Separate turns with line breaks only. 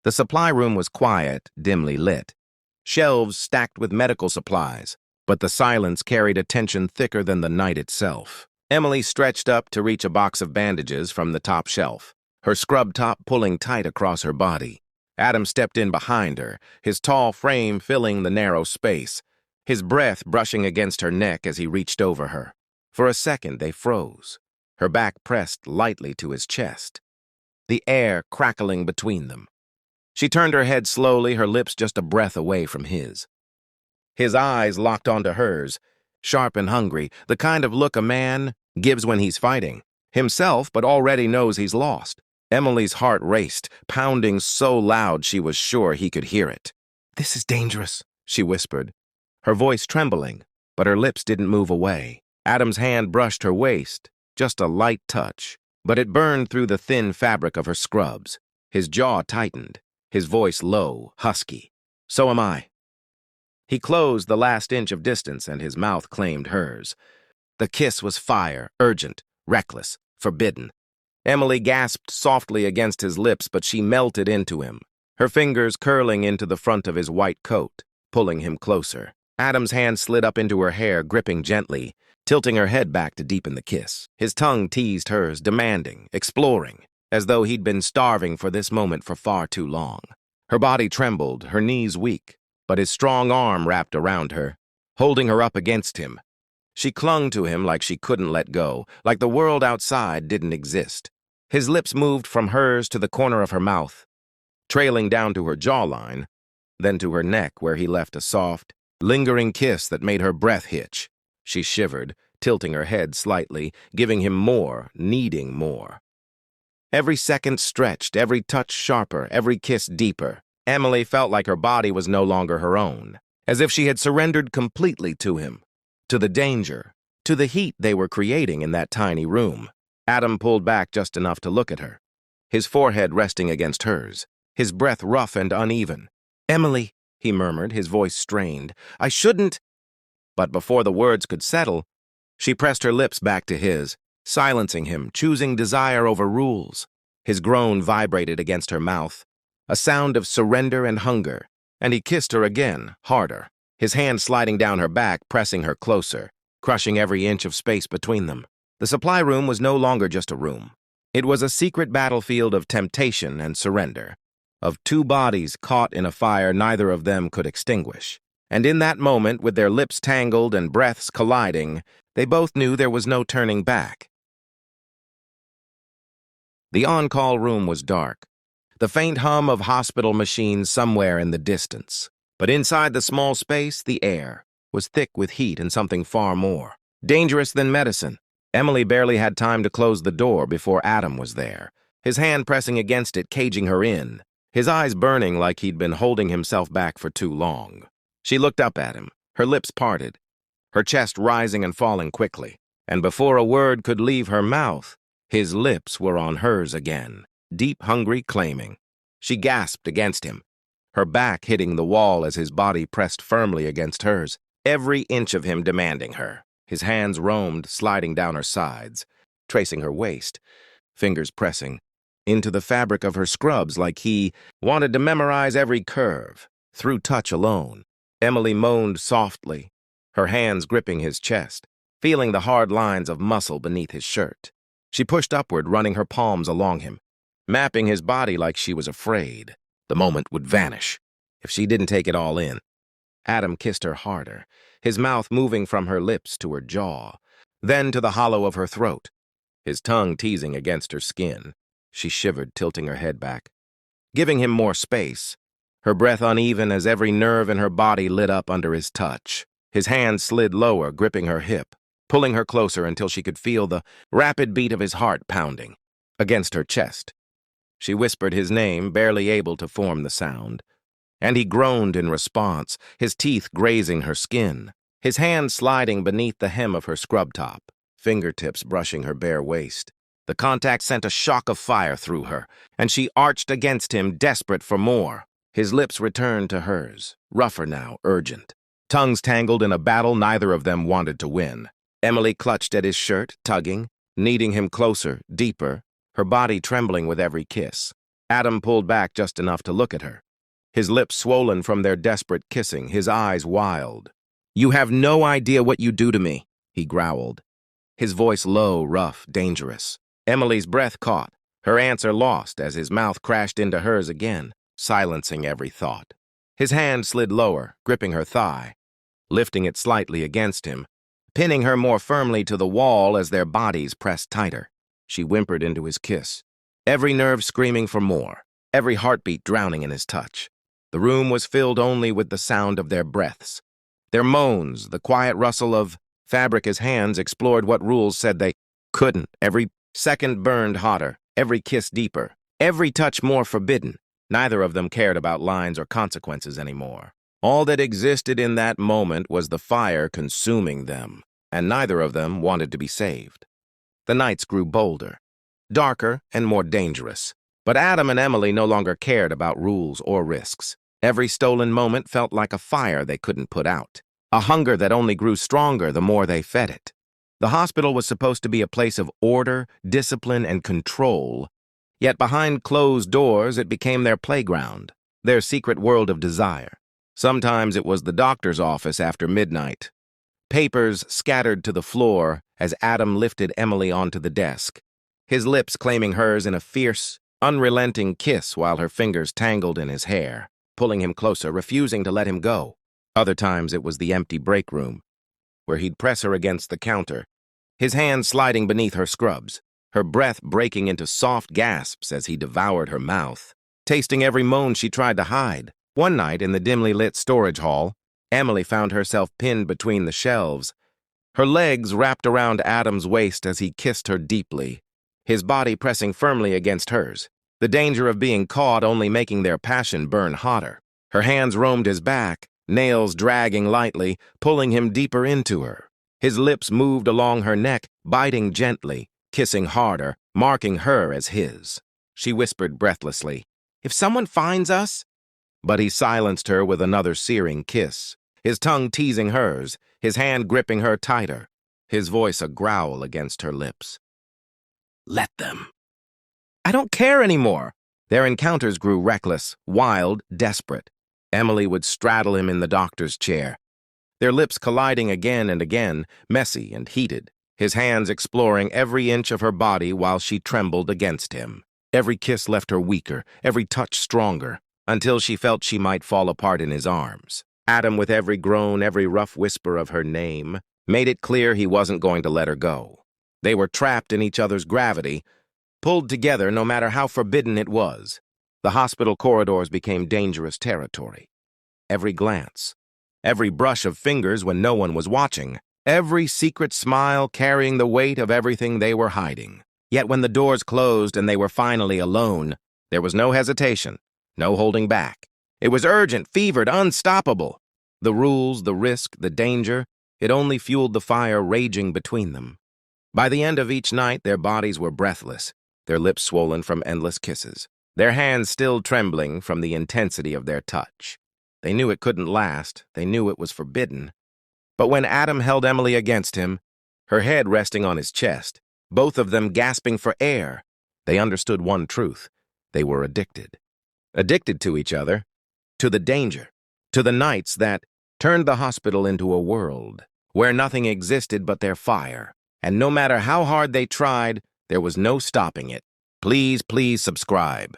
The supply room was quiet, dimly lit. Shelves stacked with medical supplies, but the silence carried a tension thicker than the night itself. Emily stretched up to reach a box of bandages from the top shelf, her scrub top pulling tight across her body. Adam stepped in behind her, his tall frame filling the narrow space, his breath brushing against her neck as he reached over her. For a second, they froze, her back pressed lightly to his chest, the air crackling between them. She turned her head slowly, her lips just a breath away from his. His eyes locked onto hers, sharp and hungry, the kind of look a man gives when he's fighting himself but already knows he's lost. Emily's heart raced, pounding so loud she was sure he could hear it. "This is dangerous," she whispered, her voice trembling, but her lips didn't move away. Adam's hand brushed her waist, just a light touch, but it burned through the thin fabric of her scrubs. His jaw tightened, his voice low, husky. "So am I." He closed the last inch of distance and his mouth claimed hers. The kiss was fire, urgent, reckless, forbidden. Emily gasped softly against his lips, but she melted into him, her fingers curling into the front of his white coat, pulling him closer. Adam's hand slid up into her hair, gripping gently, tilting her head back to deepen the kiss. His tongue teased hers, demanding, exploring, as though he'd been starving for this moment for far too long. Her body trembled, her knees weak, but his strong arm wrapped around her, holding her up against him. She clung to him like she couldn't let go, like the world outside didn't exist. His lips moved from hers to the corner of her mouth, trailing down to her jawline, then to her neck where he left a soft, lingering kiss that made her breath hitch. She shivered, tilting her head slightly, giving him more, needing more. Every second stretched, every touch sharper, every kiss deeper. Emily felt like her body was no longer her own, as if she had surrendered completely to him, to the danger, to the heat they were creating in that tiny room. Adam pulled back just enough to look at her, his forehead resting against hers, his breath rough and uneven. "Emily," he murmured, his voice strained, "I shouldn't—" But before the words could settle, she pressed her lips back to his, silencing him, choosing desire over rules. His groan vibrated against her mouth, a sound of surrender and hunger, and he kissed her again, harder, his hand sliding down her back, pressing her closer, crushing every inch of space between them. The supply room was no longer just a room. It was a secret battlefield of temptation and surrender, of two bodies caught in a fire neither of them could extinguish. And in that moment, with their lips tangled and breaths colliding, they both knew there was no turning back. The on-call room was dark, the faint hum of hospital machines somewhere in the distance. But inside the small space, the air was thick with heat and something far more dangerous than medicine. Emily barely had time to close the door before Adam was there, his hand pressing against it, caging her in, his eyes burning like he'd been holding himself back for too long. She looked up at him, her lips parted, her chest rising and falling quickly, and before a word could leave her mouth, his lips were on hers again, deep, hungry, claiming. She gasped against him, her back hitting the wall as his body pressed firmly against hers, every inch of him demanding her. His hands roamed, sliding down her sides, tracing her waist, fingers pressing into the fabric of her scrubs like he wanted to memorize every curve, through touch alone. Emily moaned softly, her hands gripping his chest, feeling the hard lines of muscle beneath his shirt. She pushed upward, running her palms along him, mapping his body like she was afraid the moment would vanish if she didn't take it all in. Adam kissed her harder, his mouth moving from her lips to her jaw, then to the hollow of her throat, his tongue teasing against her skin. She shivered, tilting her head back, giving him more space, her breath uneven as every nerve in her body lit up under his touch. His hand slid lower, gripping her hip, pulling her closer until she could feel the rapid beat of his heart pounding against her chest. She whispered his name, barely able to form the sound, and he groaned in response, his teeth grazing her skin, his hand sliding beneath the hem of her scrub top, fingertips brushing her bare waist. The contact sent a shock of fire through her, and she arched against him, desperate for more. His lips returned to hers, rougher now, urgent. Tongues tangled in a battle neither of them wanted to win. Emily clutched at his shirt, tugging, kneading him closer, deeper, her body trembling with every kiss. Adam pulled back just enough to look at her. His lips swollen from their desperate kissing, his eyes wild. "You have no idea what you do to me," he growled. His voice low, rough, dangerous. Emily's breath caught, her answer lost as his mouth crashed into hers again, silencing every thought. His hand slid lower, gripping her thigh, lifting it slightly against him, pinning her more firmly to the wall as their bodies pressed tighter. She whimpered into his kiss, every nerve screaming for more, every heartbeat drowning in his touch. The room was filled only with the sound of their breaths, their moans, the quiet rustle of fabric as hands explored what rules said they couldn't. Every second burned hotter, every kiss deeper, every touch more forbidden. Neither of them cared about lines or consequences anymore. All that existed in that moment was the fire consuming them, and neither of them wanted to be saved. The nights grew bolder, darker, and more dangerous. But Adam and Emily no longer cared about rules or risks. Every stolen moment felt like a fire they couldn't put out, a hunger that only grew stronger the more they fed it. The hospital was supposed to be a place of order, discipline, and control, yet behind closed doors it became their playground, their secret world of desire. Sometimes it was the doctor's office after midnight. Papers scattered to the floor as Adam lifted Emily onto the desk, his lips claiming hers in a fierce, unrelenting kiss while her fingers tangled in his hair, pulling him closer, refusing to let him go. Other times it was the empty break room, where he'd press her against the counter, his hands sliding beneath her scrubs, her breath breaking into soft gasps as he devoured her mouth, tasting every moan she tried to hide. One night in the dimly lit storage hall, Emily found herself pinned between the shelves, her legs wrapped around Adam's waist as he kissed her deeply, his body pressing firmly against hers, the danger of being caught only making their passion burn hotter. Her hands roamed his back, nails dragging lightly, pulling him deeper into her. His lips moved along her neck, biting gently, kissing harder, marking her as his. She whispered breathlessly, "If someone finds us—" But he silenced her with another searing kiss, his tongue teasing hers, his hand gripping her tighter, his voice a growl against her lips. "Let them." "I don't care anymore." Their encounters grew reckless, wild, desperate. Emily would straddle him in the doctor's chair, their lips colliding again and again, messy and heated, his hands exploring every inch of her body while she trembled against him. Every kiss left her weaker, every touch stronger, until she felt she might fall apart in his arms. Adam, with every groan, every rough whisper of her name, made it clear he wasn't going to let her go. They were trapped in each other's gravity, pulled together no matter how forbidden it was. The hospital corridors became dangerous territory. Every glance, every brush of fingers when no one was watching, every secret smile carrying the weight of everything they were hiding. Yet when the doors closed and they were finally alone, there was no hesitation, no holding back. It was urgent, fevered, unstoppable. The rules, the risk, the danger, it only fueled the fire raging between them. By the end of each night, their bodies were breathless, their lips swollen from endless kisses, their hands still trembling from the intensity of their touch. They knew it couldn't last, they knew it was forbidden. But when Adam held Emily against him, her head resting on his chest, both of them gasping for air, they understood one truth: they were addicted. Addicted to each other, to the danger, to the nights that turned the hospital into a world where nothing existed but their fire. And no matter how hard they tried, there was no stopping it. Please subscribe.